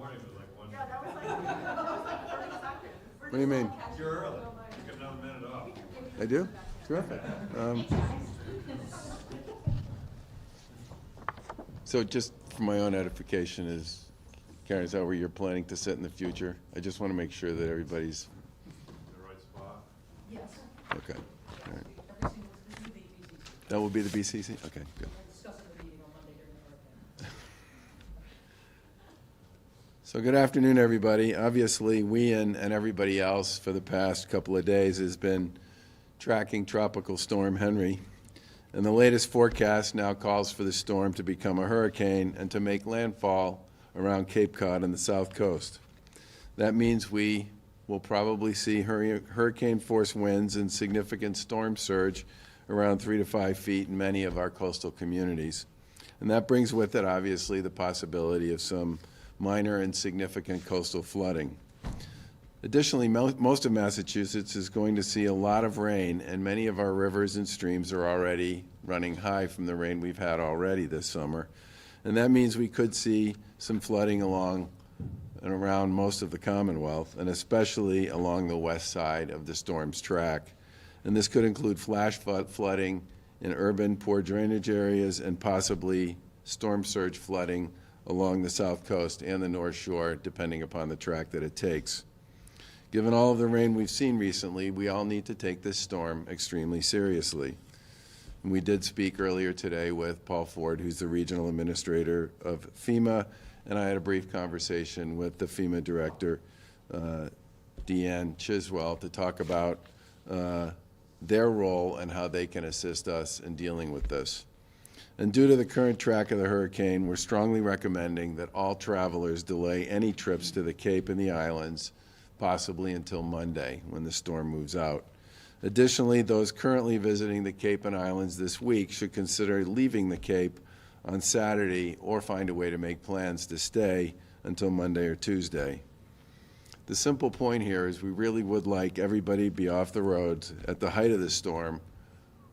morning was like 1 minute. Yeah, that was like 30 seconds. What do you mean? You're early. You get another minute off. I do? Terrific. So just for my own edification, Karen, is that where you're planning to sit in the future? I just want to make sure that everybody's, The right spot. Yes. okay. All right. Every single, this is the BCC. That will be the BCC? Okay, good. We're discussing the meeting on Monday during the hurricane. So good afternoon, everybody. Obviously, we and everybody else for the past couple of days has been tracking Tropical Storm Henri. And the latest forecast now calls for the storm to become a hurricane and to make landfall around Cape Cod and the south coast. That means we will probably see hurricane-force winds and significant storm surge around 3 to 5 feet in many of our coastal communities. And that brings with it, obviously, the possibility of some minor and significant coastal flooding. Additionally, most of Massachusetts is going to see a lot of rain, and many of our rivers and streams are already running high from the rain we've had already this summer. And that means we could see some flooding along and around most of the Commonwealth, and especially along the west side of the storm's track. And this could include flash flooding in urban poor drainage areas and possibly storm surge flooding along the south coast and the north shore, depending upon the track that it takes. Given all of the rain we've seen recently, we all need to take this storm extremely seriously. And we did speak earlier today with Paul Ford, who's the regional administrator of FEMA, and I had a brief conversation with the FEMA director, Deanne Chiswell, to talk about their role and how they can assist us in dealing with this. And due to the current track of the hurricane, we're strongly recommending that all travelers delay any trips to the Cape and the islands, possibly until Monday when the storm moves out. Additionally, those currently visiting the Cape and Islands this week should consider leaving the Cape on Saturday or find a way to make plans to stay until Monday or Tuesday. The simple point here is we really would like everybody to be off the roads at the height of the storm,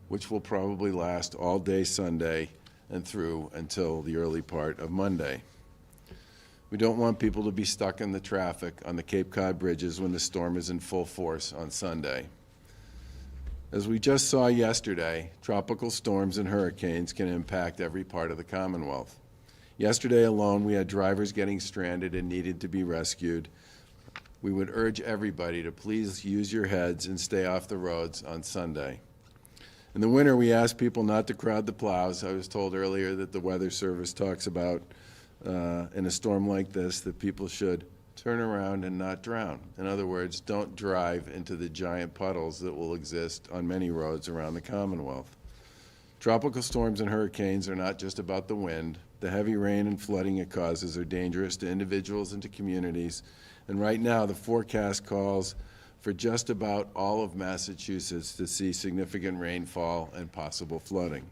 which will probably last all day Sunday and through until the early part of Monday. We don't want people to be stuck in the traffic on the Cape Cod bridges when the storm is in full force on Sunday. As we just saw yesterday, tropical storms and hurricanes can impact every part of the Commonwealth. Yesterday alone, we had drivers getting stranded and needed to be rescued. We would urge everybody to please use your heads and stay off the roads on Sunday. In the winter, we ask people not to crowd the plows. I was told earlier that the Weather Service talks about in a storm like this that people should turn around and not drown. In other words, don't drive into the giant puddles that will exist on many roads around the Commonwealth. Tropical storms and hurricanes are not just about the wind. The heavy rain and flooding it causes are dangerous to individuals and to communities. And right now, the forecast calls for just about all of Massachusetts to see significant rainfall and possible flooding.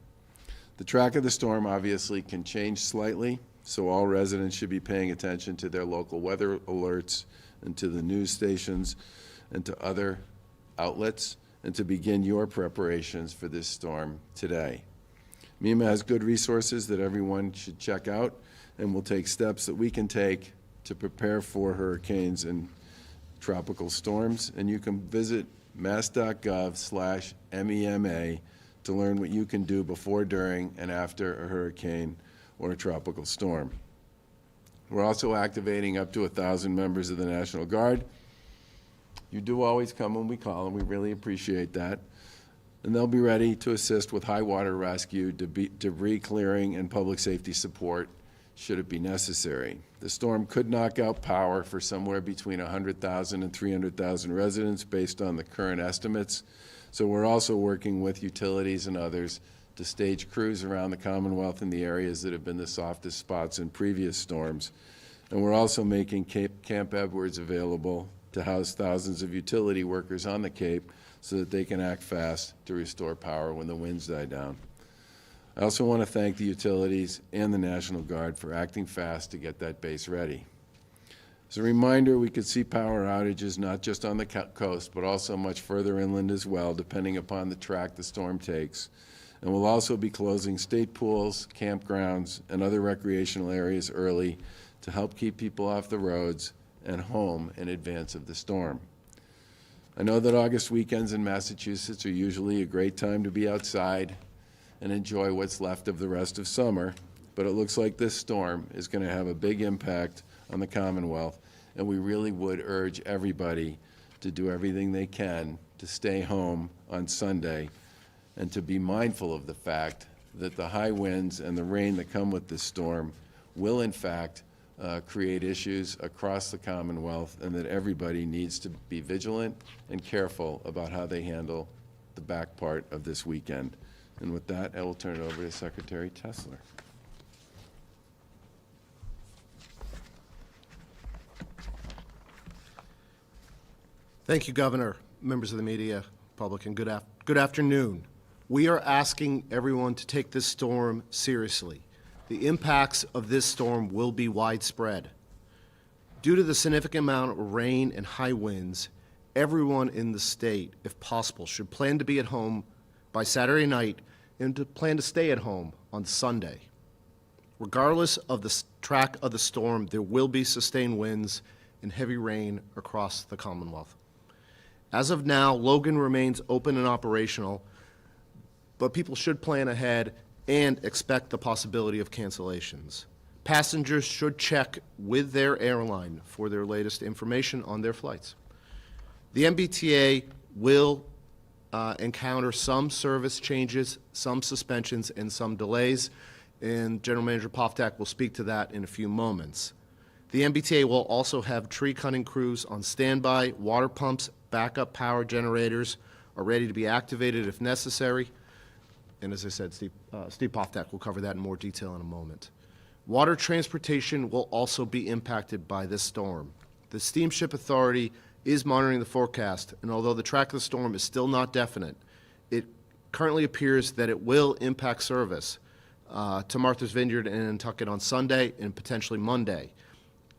The track of the storm obviously can change slightly, so all residents should be paying attention to their local weather alerts and to the news stations and to other outlets, and to begin your preparations for this storm today. MEMA has good resources that everyone should check out, and will take steps that we can take to prepare for hurricanes and tropical storms. And you can visit mass.gov/MEMA to learn what you can do before, during, and after a hurricane or a tropical storm. We're also activating up to 1,000 members of the National Guard. You do always come when we call, and we really appreciate that. And they'll be ready to assist with high water rescue, debris clearing, and public safety support should it be necessary. The storm could knock out power for somewhere between 100,000 and 300,000 residents based on the current estimates. So we're also working with utilities and others to stage crews around the Commonwealth in the areas that have been the softest spots in previous storms. And we're also making Camp Edwards available to house thousands of utility workers on the Cape so that they can act fast to restore power when the winds die down. I also want to thank the utilities and the National Guard for acting fast to get that base ready. As a reminder, we could see power outages not just on the coast, but also much further inland as well, depending upon the track the storm takes. And we'll also be closing state pools, campgrounds, and other recreational areas early to help keep people off the roads and home in advance of the storm. I know that August weekends in Massachusetts are usually a great time to be outside and enjoy what's left of the rest of summer, but it looks like this storm is going to have a big impact on the Commonwealth, and we really would urge everybody to do everything they can to stay home on Sunday and to be mindful of the fact that the high winds and the rain that come with this storm will in fact create issues across the Commonwealth, and that everybody needs to be vigilant and careful about how they handle the back part of this weekend. And with that, I will turn it over to Secretary Tessler. Thank you, Governor, members of the media, public, and good afternoon. We are asking everyone to take this storm seriously. The impacts of this storm will be widespread. Due to the significant amount of rain and high winds, everyone in the state, if possible, should plan to be at home by Saturday night and to plan to stay at home on Sunday. Regardless of the track of the storm, there will be sustained winds and heavy rain across the Commonwealth. As of now, Logan remains open and operational, but people should plan ahead and expect the possibility of cancellations. Passengers should check with their airline for their latest information on their flights. The MBTA will encounter some service changes, some suspensions, and some delays, and General Manager Poftak will speak to that in a few moments. The MBTA will also have tree cutting crews on standby. Water pumps, backup power generators are ready to be activated if necessary. And as I said, Steve Poftak will cover that in more detail in a moment. Water transportation will also be impacted by this storm. The Steamship Authority is monitoring the forecast, and although the track of the storm is still not definite, it currently appears that it will impact service to Martha's Vineyard and Nantucket on Sunday and potentially Monday.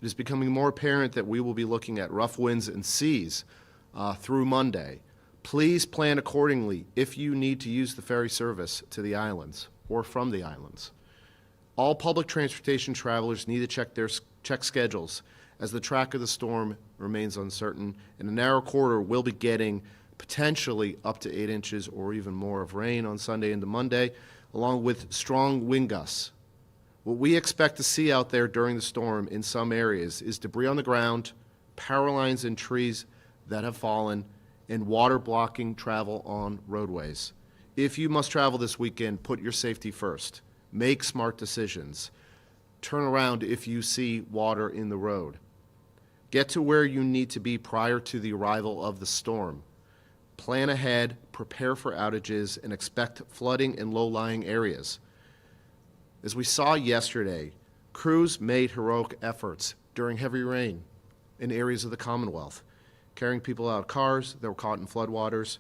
It is becoming more apparent that we will be looking at rough winds and seas through Monday. Please plan accordingly if you need to use the ferry service to the islands or from the islands. All public transportation travelers need to check schedules as the track of the storm remains uncertain, and a narrow corridor will be getting potentially up to 8 inches or even more of rain on Sunday into Monday, along with strong wind gusts. What we expect to see out there during the storm in some areas is debris on the ground, power lines and trees that have fallen, and water blocking travel on roadways. If you must travel this weekend, put your safety first. Make smart decisions. Turn around if you see water in the road. Get to where you need to be prior to the arrival of the storm. Plan ahead, prepare for outages, and expect flooding in low-lying areas. As we saw yesterday, crews made heroic efforts during heavy rain in areas of the Commonwealth, carrying people out of cars that were caught in floodwaters.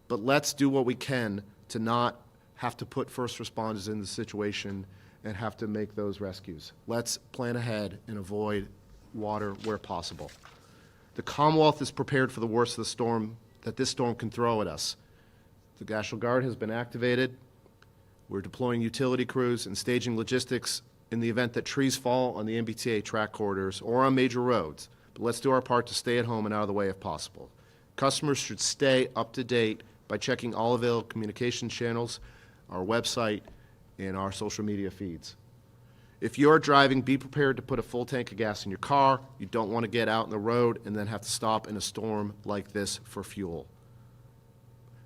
But let's do what we can to not have to put first responders in the situation and have to make those rescues. Let's plan ahead and avoid water where possible. The Commonwealth is prepared for the worst of the storm that this storm can throw at us. The National Guard has been activated. We're deploying utility crews and staging logistics in the event that trees fall on the MBTA track corridors or on major roads. But let's do our part to stay at home and out of the way if possible. Customers should stay up to date by checking all available communication channels, our website, and our social media feeds. If you're driving, be prepared to put a full tank of gas in your car. You don't want to get out on the road and then have to stop in a storm like this for fuel.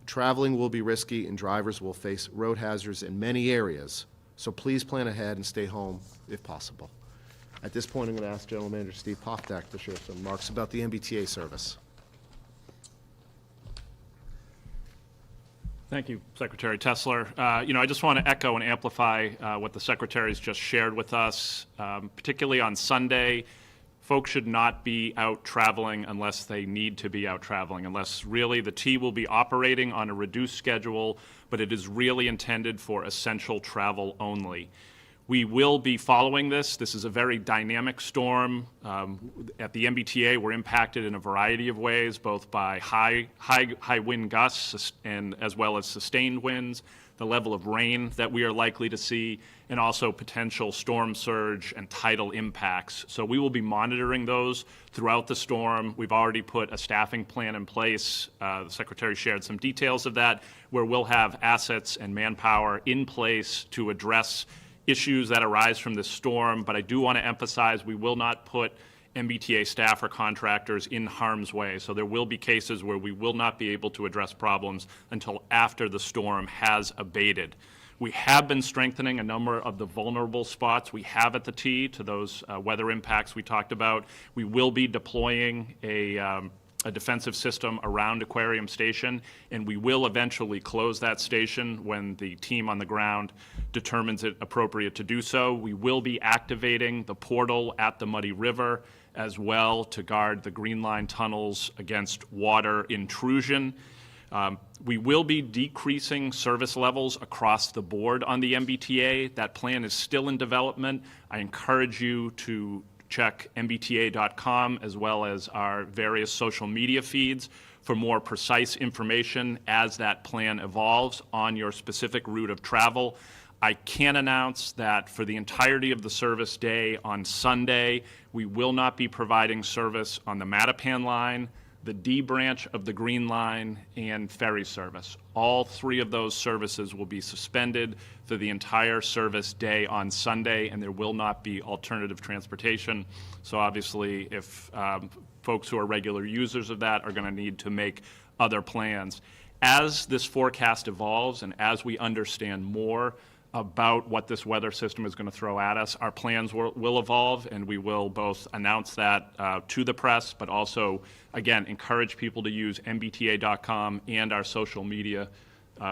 Traveling will be risky and drivers will face road hazards in many areas, so please plan ahead and stay home if possible. At this point, I'm going to ask General Manager Steve Poftak to share some remarks about the MBTA service. Thank you, Secretary Tessler. I just want to echo and amplify what the Secretary's just shared with us. Particularly on Sunday, folks should not be out traveling unless they need to be out traveling, unless really the T will be operating on a reduced schedule, but it is really intended for essential travel only. We will be following this. This is a very dynamic storm. At the MBTA, we're impacted in a variety of ways, both by high wind gusts and as well as sustained winds. the level of rain that we are likely to see, and also potential storm surge and tidal impacts. So we will be monitoring those throughout the storm. We've already put a staffing plan in place. The Secretary shared some details of that, where we'll have assets and manpower in place to address issues that arise from this storm. But I do want to emphasize we will not put MBTA staff or contractors in harm's way. So there will be cases where we will not be able to address problems until after the storm has abated. We have been strengthening a number of the vulnerable spots we have at the T to those weather impacts we talked about. We will be deploying a defensive system around Aquarium Station, and we will eventually close that station when the team on the ground determines it appropriate to do so. We will be activating the portal at the Muddy River as well to guard the Green Line tunnels against water intrusion. We will be decreasing service levels across the board on the MBTA. That plan is still in development. I encourage you to check mbta.com as well as our various social media feeds for more precise information as that plan evolves on your specific route of travel. I can announce that for the entirety of the service day on Sunday, we will not be providing service on the Mattapan line, the D branch of the Green Line, and ferry service. All three of those services will be suspended for the entire service day on Sunday, and there will not be alternative transportation. So obviously, if folks who are regular users of that are going to need to make other plans. As this forecast evolves and as we understand more about what this weather system is going to throw at us, our plans will evolve, and we will both announce that to the press, but also, again, encourage people to use mbta.com and our social media,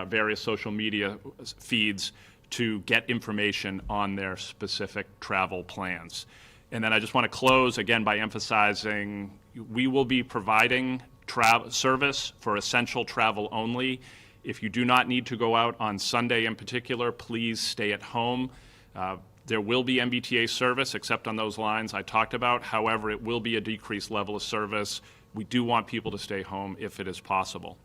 various social media feeds to get information on their specific travel plans. And then I just want to close, again, by emphasizing we will be providing service for essential travel only. If you do not need to go out on Sunday in particular, please stay at home. There will be MBTA service, except on those lines I talked about. However, it will be a decreased level of service. We do want people to stay home if it is possible.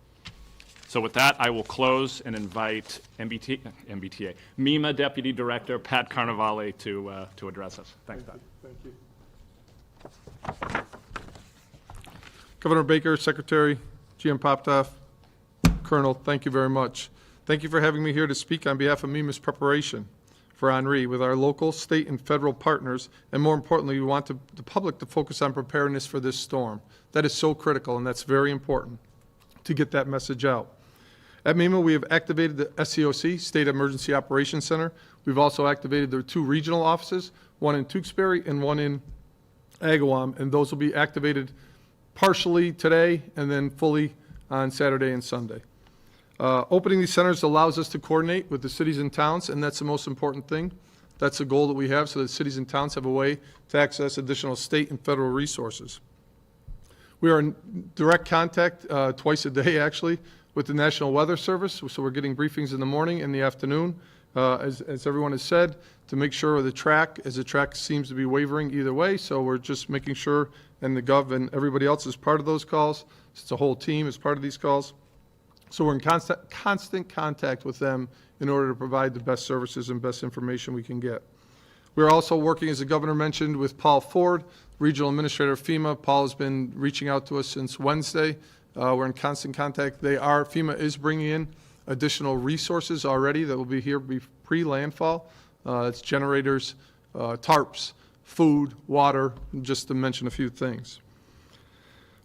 So with that, I will close and invite MBTA, MEMA Deputy Director Pat Carnevale to address us. Thanks, Pat. Thank you. Governor Baker, Secretary, GM Poptov, Colonel, thank you very much. Thank you for having me here to speak on behalf of MEMA's preparation for Henri with our local, state, and federal partners, and more importantly, we want the public to focus on preparedness for this storm. That is so critical, and that's very important to get that message out. At MEMA, we have activated the SEOC, State Emergency Operations Center. We've also activated their 2 regional offices, one in Tewksbury and one in Agawam, and those will be activated partially today and then fully on Saturday and Sunday. Opening these centers allows us to coordinate with the cities and towns, and that's the most important thing. That's the goal that we have, so that cities and towns have a way to access additional state and federal resources. We are in direct contact twice a day, actually, with the National Weather Service, so we're getting briefings in the morning and the afternoon, as everyone has said, to make sure the track seems to be wavering either way, so we're just making sure, and the Gov and everybody else is part of those calls. It's a whole team as part of these calls. So we're in constant contact with them in order to provide the best services and best information we can get. We're also working, as the governor mentioned, with Paul Ford, Regional Administrator of FEMA. Paul has been reaching out to us since Wednesday. We're in constant contact. FEMA is bringing in additional resources already that will be here pre-landfall. It's generators, tarps, food, water, just to mention a few things.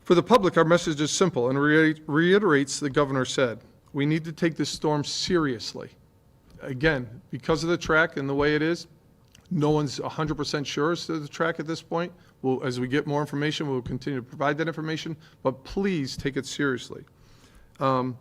For the public, our message is simple and reiterates the governor said. We need to take this storm seriously. Again, because of the track and the way it is, no one's 100% sure as to the track at this point. As we get more information, we'll continue to provide that information, but please take it seriously. And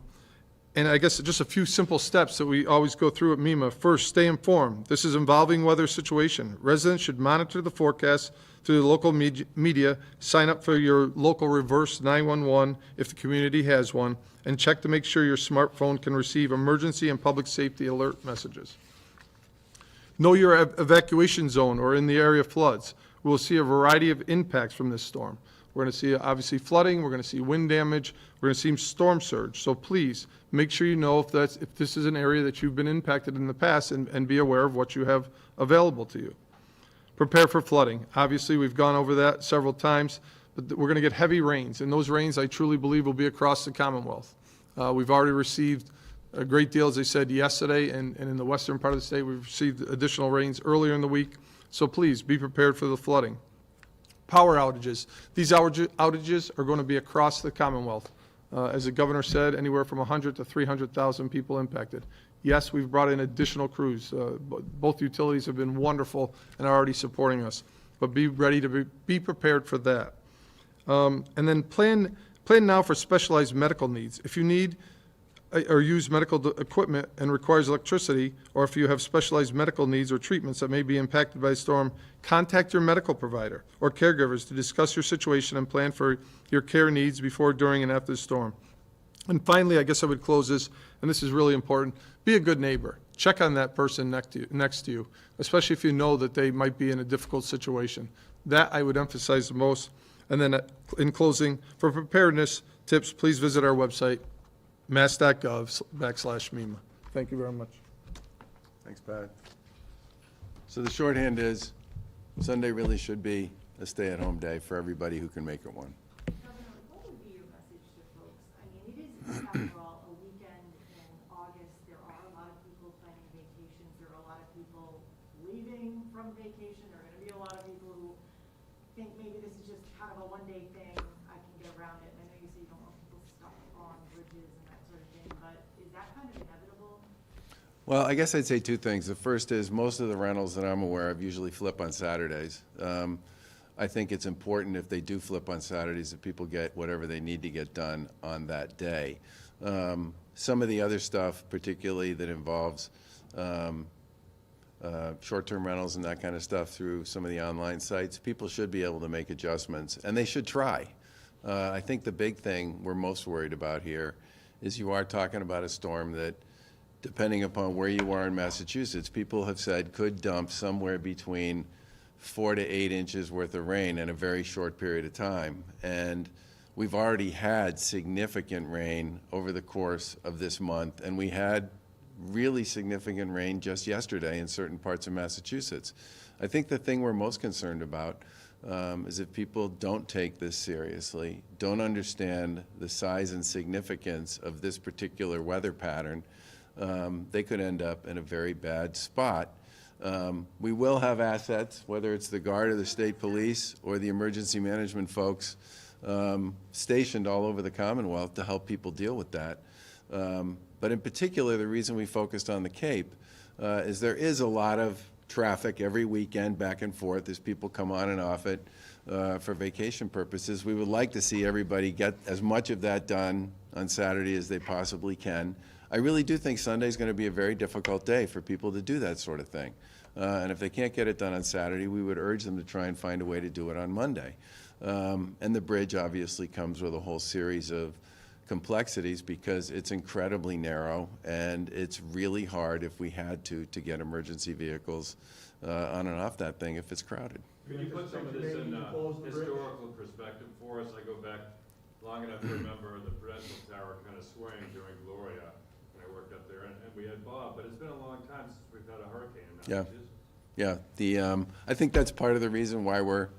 I guess just a few simple steps that we always go through at MEMA. First, stay informed. This is an evolving weather situation. Residents should monitor the forecast through the local media, sign up for your local reverse 911 if the community has one, and check to make sure your smartphone can receive emergency and public safety alert messages. Know your evacuation zone or in the area of floods. We will see a variety of impacts from this storm. We're going to see, obviously, flooding, we're going to see wind damage, we're going to see storm surge. So please, make sure you know if this is an area that you've been impacted in the past, and be aware of what you have available to you. Prepare for flooding. Obviously, we've gone over that several times, but we're going to get heavy rains, and those rains, I truly believe, will be across the Commonwealth. We've already received a great deal, as I said, yesterday, and in the western part of the state, we've received additional rains earlier in the week. So please, be prepared for the flooding. Power outages. These outages are going to be across the Commonwealth. As the governor said, anywhere from 100 to 300,000 people impacted. Yes, we've brought in additional crews. Both utilities have been wonderful and are already supporting us. But be ready to be prepared for that. And then plan now for specialized medical needs. If you need or use medical equipment and requires electricity, or if you have specialized medical needs or treatments that may be impacted by the storm, contact your medical provider or caregivers to discuss your situation and plan for your care needs before, during, and after the storm. And finally, I guess I would close this, and this is really important, be a good neighbor. Check on that person next to you, especially if you know that they might be in a difficult situation. That I would emphasize the most. And then in closing, for preparedness tips, please visit our website, mass.gov/MEMA. Thank you very much. Thanks, Pat. So the shorthand is, Sunday really should be a stay-at-home day for everybody who can make it one. Governor, what would be your message to folks? I mean, it is, after all, a weekend in August. There are a lot of people planning vacations. There are a lot of people leaving from vacation. There are going to be a lot of people who think maybe this is just kind of a one-day thing. I can get around it. And I know you say you don't want people stuck on bridges and that sort of thing, but is that kind of inevitable? Well, I guess I'd say two things. The first is most of the rentals that I'm aware of usually flip on Saturdays. I think it's important if they do flip on Saturdays that people get whatever they need to get done on that day. Some of the other stuff, particularly that involves short-term rentals and that kind of stuff through some of the online sites, people should be able to make adjustments, and they should try. I think the big thing we're most worried about here is you are talking about a storm that, depending upon where you are in Massachusetts, people have said could dump somewhere between 4 to 8 inches worth of rain in a very short period of time. And we've already had significant rain over the course of this month, and we had really significant rain just yesterday in certain parts of Massachusetts. I think the thing we're most concerned about is if people don't take this seriously, don't understand the size and significance of this particular weather pattern, they could end up in a very bad spot. We will have assets, whether it's the Guard or the State Police or the emergency management folks, stationed all over the Commonwealth to help people deal with that. But in particular, the reason we focused on the Cape is there is a lot of traffic every weekend back and forth as people come on and off it for vacation purposes. We would like to see everybody get as much of that done on Saturday as they possibly can. I really do think Sunday is going to be a very difficult day for people to do that sort of thing. And if they can't get it done on Saturday, we would urge them to try and find a way to do it on Monday. And the bridge obviously comes with a whole series of complexities because it's incredibly narrow, and it's really hard if we had to get emergency vehicles on and off that thing if it's crowded. Could you put some of this in historical perspective for us? I go back long enough to remember the Prudential Tower kind of swaying during Gloria when I worked up there, and we had Bob, but it's been a long time since we've had a hurricane in Massachusetts. Yeah, I think that's part of the reason why we're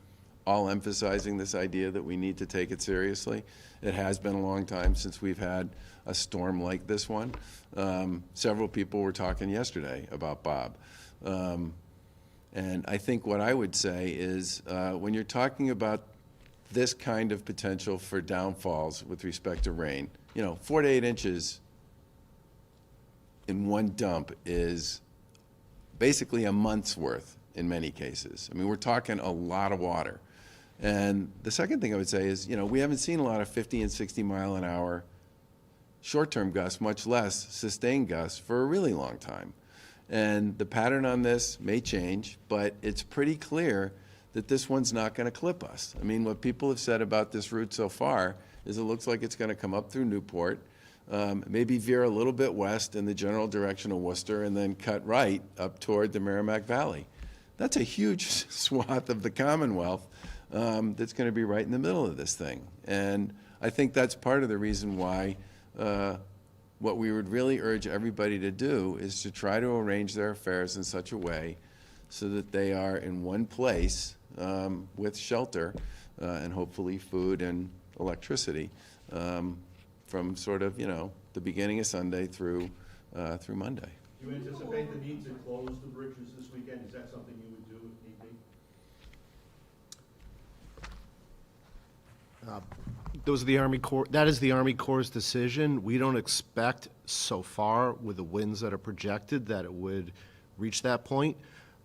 all emphasizing this idea that we need to take it seriously. It has been a long time since we've had a storm like this one. Several people were talking yesterday about Bob. And I think what I would say is when you're talking about this kind of potential for downfalls with respect to rain, 4 to 8 inches in one dump is basically a month's worth in many cases. I mean, we're talking a lot of water. And the second thing I would say is, we haven't seen a lot of 50 and 60 mile an hour short-term gusts, much less sustained gusts, for a really long time. And the pattern on this may change, but it's pretty clear that this one's not going to clip us. I mean, what people have said about this route so far is it looks like it's going to come up through Newport, maybe veer a little bit west in the general direction of Worcester, and then cut right up toward the Merrimack Valley. That's a huge swath of the Commonwealth. that's going to be right in the middle of this thing. And I think that's part of the reason why what we would really urge everybody to do is to try to arrange their affairs in such a way so that they are in one place with shelter and hopefully food and electricity from sort of, the beginning of Sunday through Monday. Do you anticipate the need to close the bridges this weekend? Is that something you would do if need be? That is the Army Corps' decision. We don't expect so far with the winds that are projected that it would reach that point,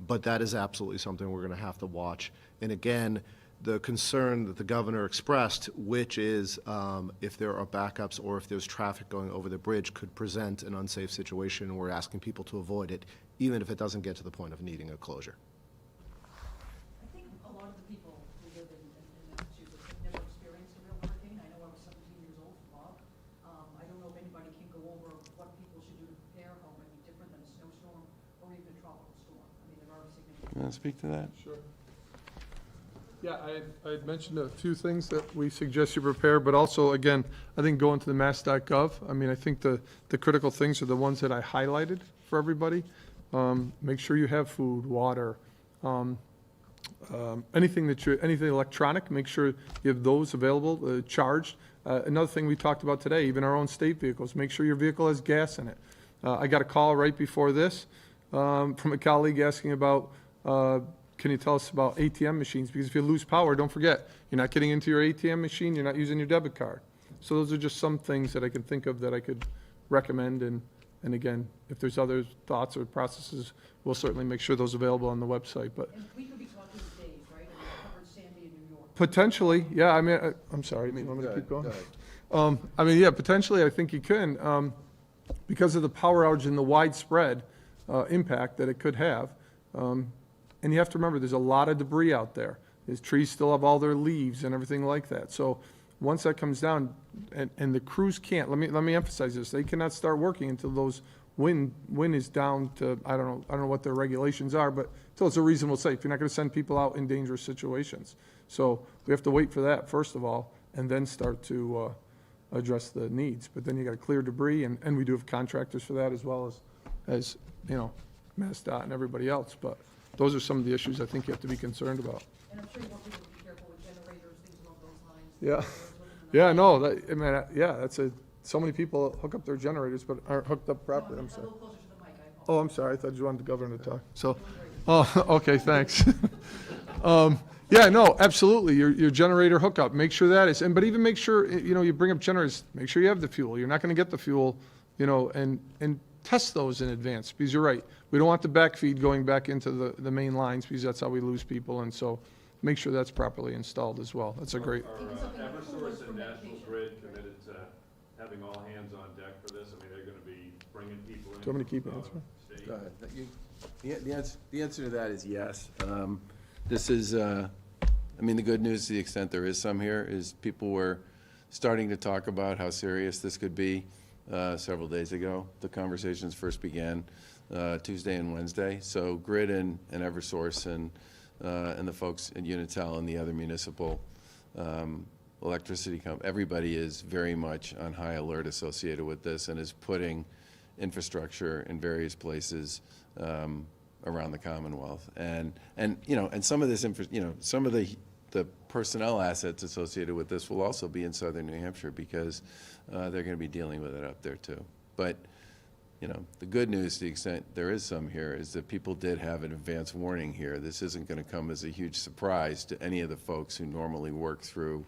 but that is absolutely something we're going to have to watch. And again, the concern that the governor expressed, which is if there are backups or if there's traffic going over the bridge, could present an unsafe situation, and we're asking people to avoid it, even if it doesn't get to the point of needing a closure. I think a lot of the people who live in Massachusetts have never experienced a real hurricane. I know I was 17 years old, Bob. I don't know if anybody can go over what people should do to prepare, how it might be different than a snowstorm or even a tropical storm. I mean, there are significant. You want to speak to that? Sure. Yeah, I had mentioned a few things that we suggest you prepare, but also, again, I think going to the mass.gov. I mean, I think the critical things are the ones that I highlighted for everybody. Make sure you have food, water, anything electronic, make sure you have those available, charged. Another thing we talked about today, even our own state vehicles, make sure your vehicle has gas in it. I got a call right before this from a colleague asking about, can you tell us about ATM machines? Because if you lose power, don't forget, you're not getting into your ATM machine, you're not using your debit card. So those are just some things that I can think of that I could recommend. And again, if there's other thoughts or processes, we'll certainly make sure those are available on the website. But And we could be talking days, right? I mean, I covered Sandy in New York. potentially, yeah, I mean, I'm sorry, you want me to keep going? I mean, yeah, potentially, I think you can, because of the power outage and the widespread impact that it could have. And you have to remember, there's a lot of debris out there. These trees still have all their leaves and everything like that. So once that comes down, and the crews can't, let me emphasize this, they cannot start working until those wind is down to, I don't know what their regulations are, but until it's a reasonable safe. You're not going to send people out in dangerous situations. So we have to wait for that, first of all, and then start to address the needs. But then you got to clear debris, and we do have contractors for that as well as MassDOT and everybody else. But those are some of the issues I think you have to be concerned about. And I'm sure you want people to be careful with generators, things along those lines. Yeah. Yeah, no, so many people hook up their generators but aren't hooked up properly. I'm A sorry. little closer to the mic, I apologize. Oh, I'm sorry, I thought you wanted the governor to talk. So, okay, thanks. Yeah, no, absolutely, your generator hookup, make sure that is, but even make sure, you bring up generators, make sure you have the fuel. You're not gonna get the fuel, and test those in advance, because you're right. We don't want the backfeed going back into the main lines, because that's how we lose people, and so make sure that's properly installed as well. That's a great, Are Eversource and National Grid committed to having all hands on deck for this? I mean, they're gonna be bringing people in. Do you want me to keep from, answering? state. The answer to that is yes. This is, the good news, to the extent there is some here, is people were starting to talk about how serious this could be several days ago. The conversations first began Tuesday and Wednesday. So Grid and Eversource and the folks at Unitel and the other municipal electricity company, everybody is very much on high alert associated with this and is putting infrastructure in various places around the Commonwealth. And some of this, some of the personnel assets associated with this will also be in southern New Hampshire, because they're going to be dealing with it up there too. But, the good news, to the extent there is some here, is that people did have an advance warning here. This isn't going to come as a huge surprise to any of the folks who normally work through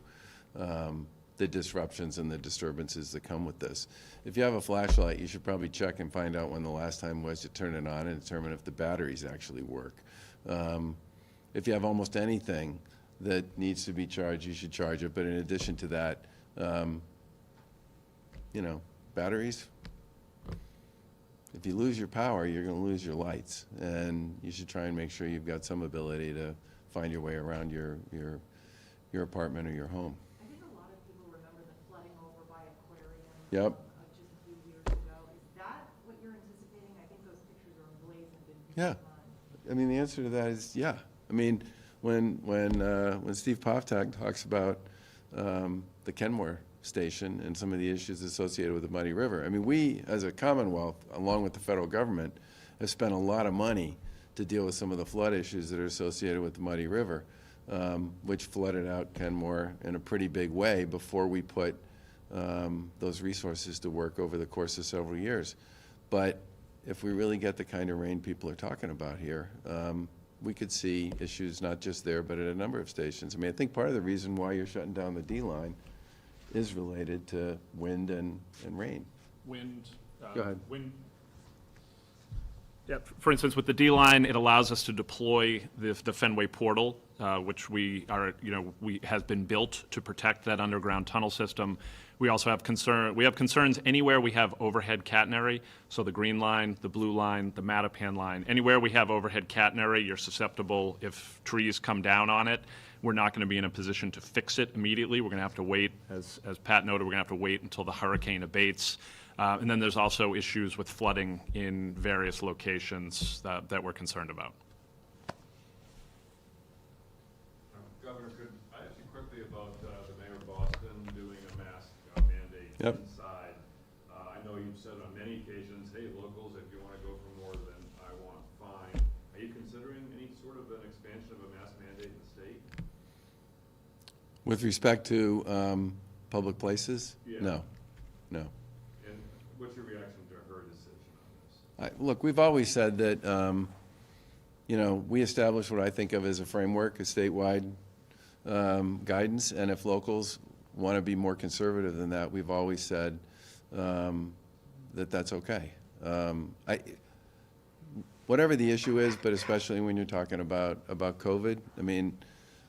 the disruptions and the disturbances that come with this. If you have a flashlight, you should probably check and find out when the last time was to turn it on and determine if the batteries actually work. If you have almost anything that needs to be charged, you should charge it. But in addition to that, batteries, if you lose your power, you're going to lose your lights. And you should try and make sure you've got some ability to find your way around your apartment or your home. I think a lot of people remember the flooding over by Aquarium. Yep. Just a few years ago. Is that what you're anticipating? I think those pictures are emblazoned in people's Yeah. minds. The answer to that is yeah. when Steve Poftak talks about the Kenmore station and some of the issues associated with the Muddy River. I mean, we, as a Commonwealth, along with the federal government, have spent a lot of money to deal with some of the flood issues that are associated with the Muddy River, which flooded out Kenmore in a pretty big way before we put those resources to work over the course of several years. But if we really get the kind of rain people are talking about here, we could see issues not just there, but at a number of stations. I mean, I think part of the reason why you're shutting down the D line is related to wind and rain. Wind. Go ahead. Wind. Yeah, for instance, with the D line, it allows us to deploy the Fenway portal, which we has been built to protect that underground tunnel system. We also have concerns anywhere we have overhead catenary, so the green line, the blue line, the Mattapan line. Anywhere we have overhead catenary, you're susceptible if trees come down on it. We're not going to be in a position to fix it immediately. We're going to have to wait, as Pat noted, we're going to have to wait until the hurricane abates. And then there's also issues with flooding in various locations that we're concerned about. Governor, could I ask you quickly about the mayor of Boston doing a mask mandate Yep. inside? I know you've said on many occasions, hey, locals, if you want to go for more than I want, fine. Are you considering any sort of an expansion of a mask mandate in the state? With respect to public places? Yeah. No. And what's your reaction to her decision on this? Look, we've always said that, we establish what I think of as a framework, a statewide guidance, and if locals want to be more conservative than that, we've always said that that's okay. Whatever the issue is, but especially when you're talking about COVID, I mean,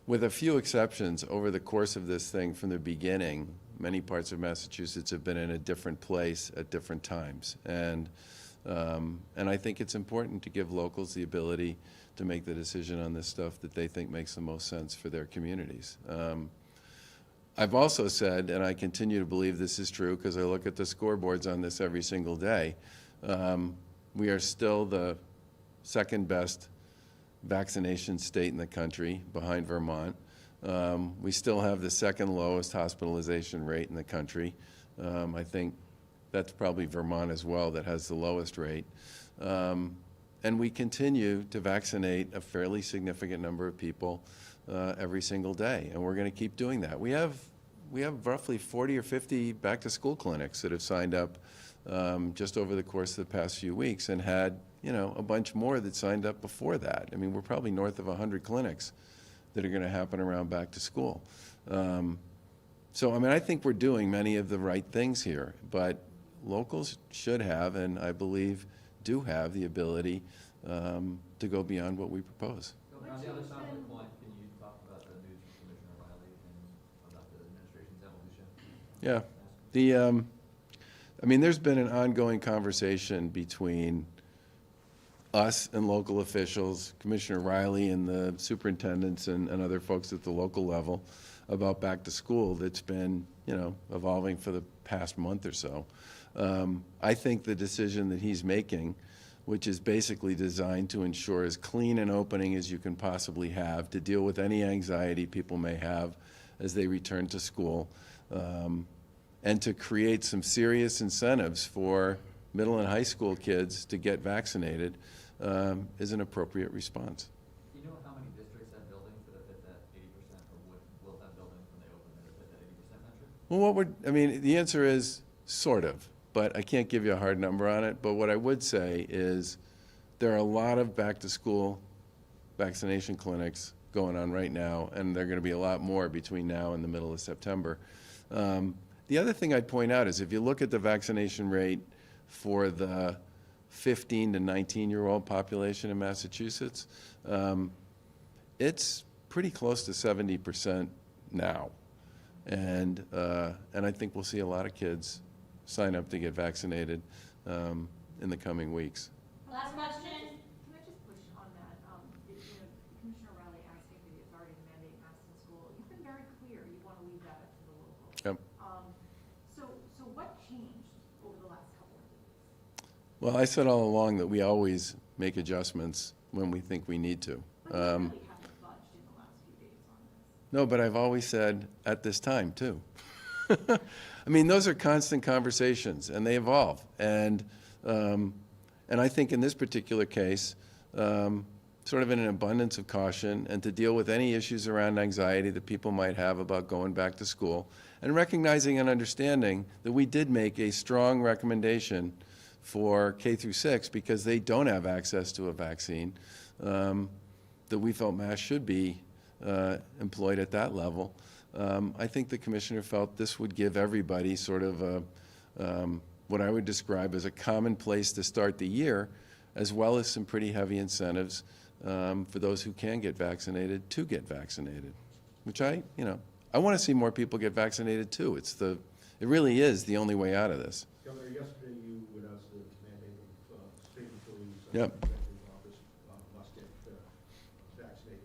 with a few exceptions, over the course of this thing from the beginning, many parts of Massachusetts have been in a different place at different times. And I think it's important to give locals the ability to make the decision on this stuff that they think makes the most sense for their communities. I've also said, and I continue to believe this is true because I look at the scoreboards on this every single day, we are still the second best vaccination state in the country, behind Vermont. We still have the second lowest hospitalization rate in the country. I think that's probably Vermont as well that has the lowest rate. And we continue to vaccinate a fairly significant number of people every single day, and we're going to keep doing that. We have roughly 40 or 50 back-to-school clinics that have signed up just over the course of the past few weeks, and had a bunch more that signed up before that. I mean, we're probably north of 100 clinics that are going to happen around back to school. So, I mean, I think we're doing many of the right things here, but locals should have, and I believe do have, the ability to go beyond what we propose. On the other side of the coin, can you talk about the news from Commissioner Riley and about the administration's evolution? Yeah. I mean, there's been an ongoing conversation between us and local officials, Commissioner Riley and the superintendents and other folks at the local level about back to school that's been, evolving for the past month or so. I think the decision that he's making, which is basically designed to ensure as clean an opening as you can possibly have to deal with any anxiety people may have as they return to school, and to create some serious incentives for middle and high school kids to get vaccinated, is an appropriate response. Do you know how many districts have buildings that have hit that 80% or will have buildings when they open that have hit that 80% metric? Well, the answer is sort of, but I can't give you a hard number on it. But what I would say is there are a lot of back-to-school vaccination clinics going on right now, and there are going to be a lot more between now and the middle of September. The other thing I'd point out is if you look at the vaccination rate for the 15 to 19-year-old population in Massachusetts, it's pretty close to 70% now. And I think we'll see a lot of kids sign up to get vaccinated in the coming weeks. Last question. Can I just push on that? Commissioner Riley asking for the authority to mandate masks in school. You've been very clear you want to leave that up to the locals. Yep. So what changed over the last couple of days? Well, I said all along that we always make adjustments when we think we need to. But you really haven't budged in the last No, but I've always said at this time, too. I mean, those are constant conversations, and they evolve. And I think in this particular case, sort of in an abundance of caution, and to deal with any issues around anxiety that people might have about going back to school, and recognizing and understanding that we did make a strong recommendation for K through 6 because they don't have access to a vaccine, that we felt masks should be employed at that level. I think the commissioner felt this would give everybody sort of what I would describe as a common place to start the year, as well as some pretty heavy incentives for those who can get vaccinated to get vaccinated, which I want to see more people get vaccinated too. It really is the only way out of this. Governor, yesterday you announced the mandate of state employees. Yep. Executive office must get vaccinated.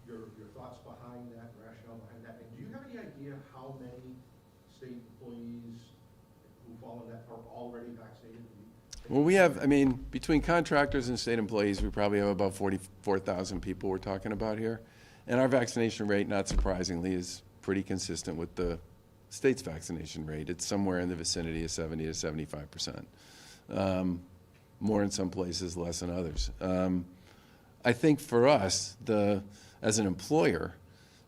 Your thoughts behind that, rationale behind that, and do you have any idea how many state employees who fall in that are already vaccinated? Well, we have, I mean, between contractors and state employees, we probably have about 44,000 people we're talking about here. And our vaccination rate, not surprisingly, is pretty consistent with the state's vaccination rate. It's somewhere in the vicinity of 70 to 75%. More in some places, less in others. I think for us, as an employer,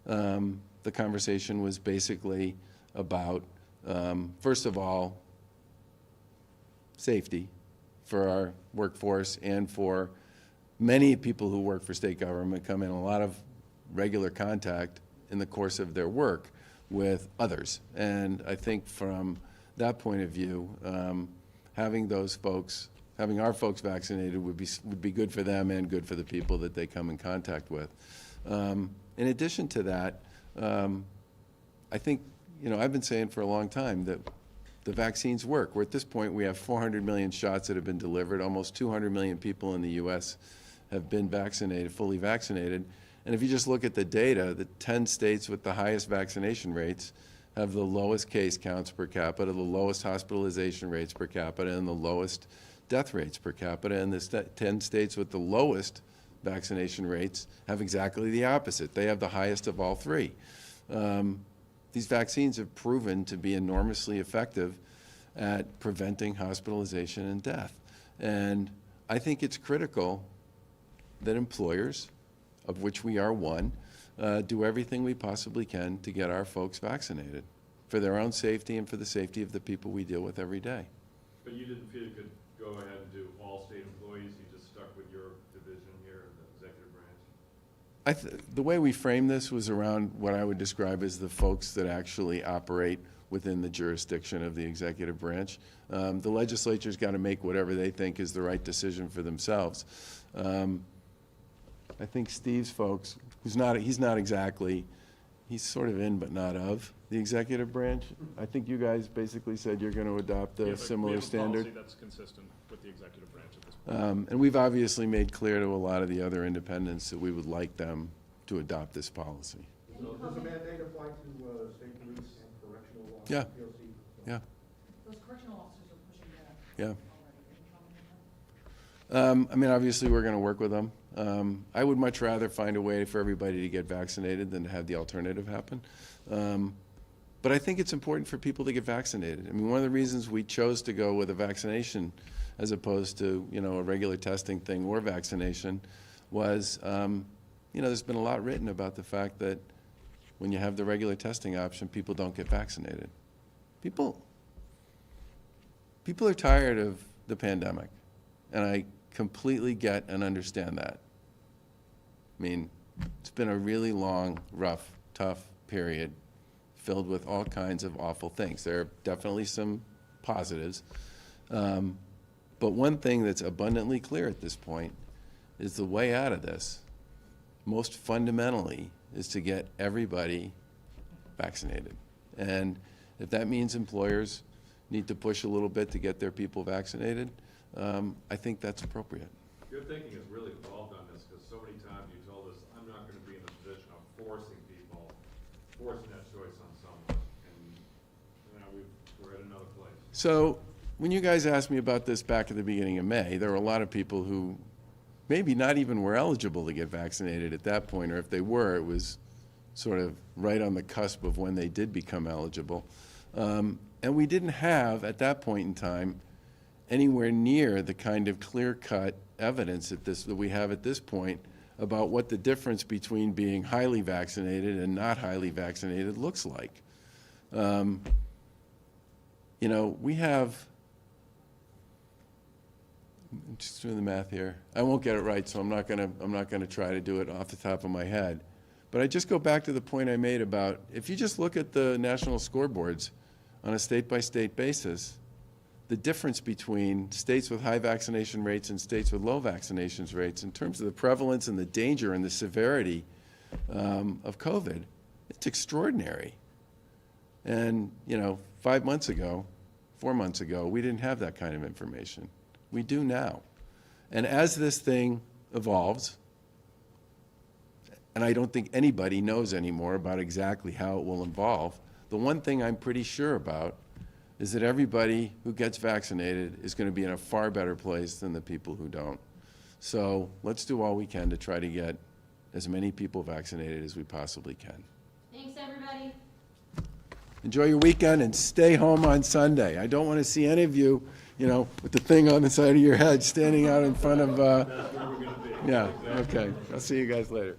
the conversation was basically about, first of all, safety for our workforce and for many people who work for state government come in a lot of regular contact in the course of their work with others. And I think from that point of view, having our folks vaccinated would be good for them and good for the people that they come in contact with. In addition to that, I think, I've been saying for a long time that the vaccines work. At this point, we have 400 million shots that have been delivered. Almost 200 million people in the U.S. have been vaccinated, fully vaccinated. And if you just look at the data, the 10 states with the highest vaccination rates have the lowest case counts per capita, the lowest hospitalization rates per capita, and the lowest death rates per capita. And the 10 states with the lowest vaccination rates have exactly the opposite. They have the highest of all three. These vaccines have proven to be enormously effective at preventing hospitalization and death. And I think it's critical that employers, of which we are one, do everything we possibly can to get our folks vaccinated for their own safety and for the safety of the people we deal with every day. But you didn't feel you could go ahead and do all state employees, you just stuck with your division here in the executive branch? The way we framed this was around what I would describe as the folks that actually operate within the jurisdiction of the executive branch. The legislature's got to make whatever they think is the right decision for themselves. I think Steve's folks, he's sort of in but not of the executive branch. I think you guys basically said you're going to adopt a similar standard. We have a policy that's consistent with the executive branch at this point. And we've obviously made clear to a lot of the other independents that we would like them to adopt this policy. So does the mandate apply to state police and correctional officers? Yeah. POC? Yeah, Those correctional officers are pushing that yeah. already. Any comment on that? I mean, obviously, we're going to work with them. I would much rather find a way for everybody to get vaccinated than to have the alternative happen. But I think it's important for people to get vaccinated. I mean, one of the reasons we chose to go with a vaccination as opposed to, a regular testing thing or vaccination was, there's been a lot written about the fact that when you have the regular testing option, people don't get vaccinated. People are tired of the pandemic, and I completely get and understand that. I mean, it's been a really long, rough, tough period filled with all kinds of awful things. There are definitely some positives. But one thing that's abundantly clear at this point is the way out of this, most fundamentally, is to get everybody vaccinated. And if that means employers need to push a little bit to get their people vaccinated, I think that's appropriate. Your thinking has really evolved on this, because so many times you told us, I'm not going to be in the position of forcing that choice on someone, and now we're at another place. So when you guys asked me about this back at the beginning of May, there were a lot of people who maybe not even were eligible to get vaccinated at that point, or if they were, it was sort of right on the cusp of when they did become eligible. And we didn't have, at that point in time, anywhere near the kind of clear-cut evidence that we have at this point about what the difference between being highly vaccinated and not highly vaccinated looks like. You know, we have, I'm just doing the math here. I won't get it right, so I'm not gonna try to do it off the top of my head. But I just go back to the point I made about, if you just look at the national scoreboards on a state-by-state basis, the difference between states with high vaccination rates and states with low vaccinations rates in terms of the prevalence and the danger and the severity of COVID, it's extraordinary. And, you know, 4 months ago, we didn't have that kind of information. We do now. And as this thing evolves, and I don't think anybody knows anymore about exactly how it will evolve, the one thing I'm pretty sure about is that everybody who gets vaccinated is going to be in a far better place than the people who don't. So let's do all we can to try to get as many people vaccinated as we possibly can. Thanks, everybody. Enjoy your weekend and stay home on Sunday. I don't want to see any of you, you know, with the thing on the side of your head standing out in front of, That's where we're gonna be. yeah, okay. I'll see you guys later.